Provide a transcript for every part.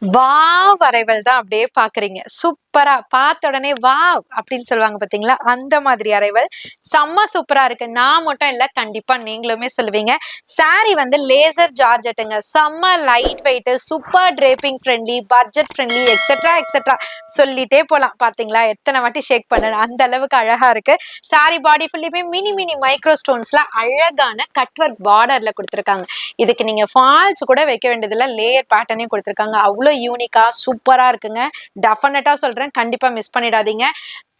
Wow! Arrival தான் அப்படியே பார்க்குறீங்க. சூப்பரா பார்த்த உடனே வாவ்! அப்படின்னு சொல்லுவாங்க பார்த்தீங்களா? அந்த மாதிரி அரைவல். செம்ம சூப்பரா இருக்கு. நான் மட்டும் இல்ல, கண்டிப்பா நீங்களுமே சொல்லுவீங்க. சாரி வந்து லேசர் ஜார்ஜெட்டுங்க. செம்ம light weight, super draping friendly, budget friendly etcetera etcetera சொல்லிட்டே போலாம். பார்த்தீங்களா? எத்தன வாட்டி ஷேக் பண்ணேன். அந்த அளவுக்கு அழகா இருக்கு. சாரி பாடி ஃபுல்லுமே மினி மினி மைக்ரோ ஸ்டோன்ஸ்ல அழகான கட் ஒர்க் பார்டர்ல குடுத்துருக்காங்க. இதுக்கு நீங்க ஃபால்ஸ் கூட வைக்க வேண்டியதில்ல. லேயர் பேட்டர்னே குடுத்துருக்காங்க. அவ்ளோ யூனிக்கா சூப்பரா இருக்குங்க. டெஃபினட்டா சொல்றேன். கண்டிப்பா மிஸ் பண்ணிடாதீங்க.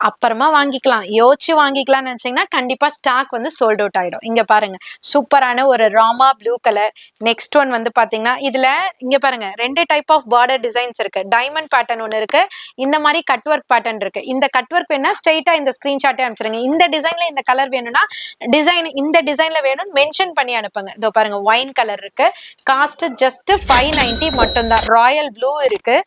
அப்புறமா வாங்கிக்கலாம். யோசிச்சு வாங்கிக்கலாம்னு நெனச்சீங்கன்னா, கண்டிப்பா ஸ்டாக் வந்து சோல்ட் அவுட் ஆயிடும். இங்க பாருங்க. சூப்பரான ஒரு Rama blue colour. Next one வந்து பாத்தீங்கன்னா, இதுல இங்க பாருங்க 2 டைப் ஆஃப் பார்டர் டிசைன்ஸ் இருக்கு. டைமண்ட் பேட்டர்ன் ஒண்ணு இருக்கு. இந்த மாரி கட் ஒர்க் பேட்டர்ன் இருக்கு. இந்த கட் ஒர்க் வேணும்னா ஸ்ட்ரெய்ட்டா இந்த ஸ்கிரீன்ஷாட்டே அனுப்பிச்சிருங்க. இந்த டிசைன்ல இந்த கலர் வேணும்னா, இந்த டிசைன்ல வேணும்னு மென்ஷன் பண்ணி அனுப்புங்க. இதோ பாருங்க ஒயின் கலர் இருக்கு. காஸ்ட் ஜஸ்ட் 590 மட்டும் தான். ராயல் ப்ளூ இருக்கு.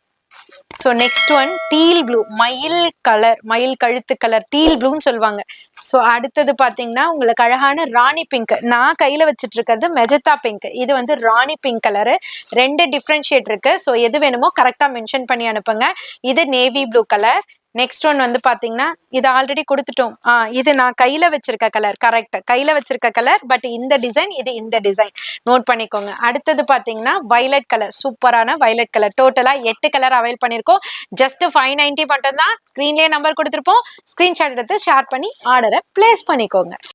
So next one deal blue, மயில் கலர், மயில் கழுத்து கலர், டீல் ப்ளூன்னு சொல்லுவாங்க. சோ அடுத்தது பாத்தீங்கன்னா உங்களுக்கு அழகான ராணி பிங்க். நான் கையில வச்சிட்டு இருக்கிறது மெஜந்தா பிங்க். இது வந்து ராணி பிங்க் கலரு. 2 டிஃபரன்ஷியேட் இருக்கு. சோ எது வேணுமோ கரெக்டா மென்ஷன் பண்ணி அனுப்புங்க. இது navy blue colour. Next one வந்து பாத்தீங்கன்னா இது ஆல்ரெடி கொடுத்துட்டோம். இது நான் கையில வச்சிருக்க கலர். கரெக்ட், கையில வச்சிருக்க கலர். பட் இந்த டிசைன், இது இந்த டிசைன் நோட் பண்ணிக்கோங்க. அடுத்தது பாத்தீங்கன்னா வயலட் கலர். சூப்பரான வயலட் கலர். டோட்டலா 8 கலர் அவைல் பண்ணிருக்கோம். ஜஸ்ட் 590 மட்டும் தான். ஸ்கிரீன்லயே நம்பர் கொடுத்திருப்போம். ஸ்கிரீன்ஷாட் எடுத்து ஷேர் பண்ணி ஆர்டரை பிளேஸ் பண்ணிக்கோங்க.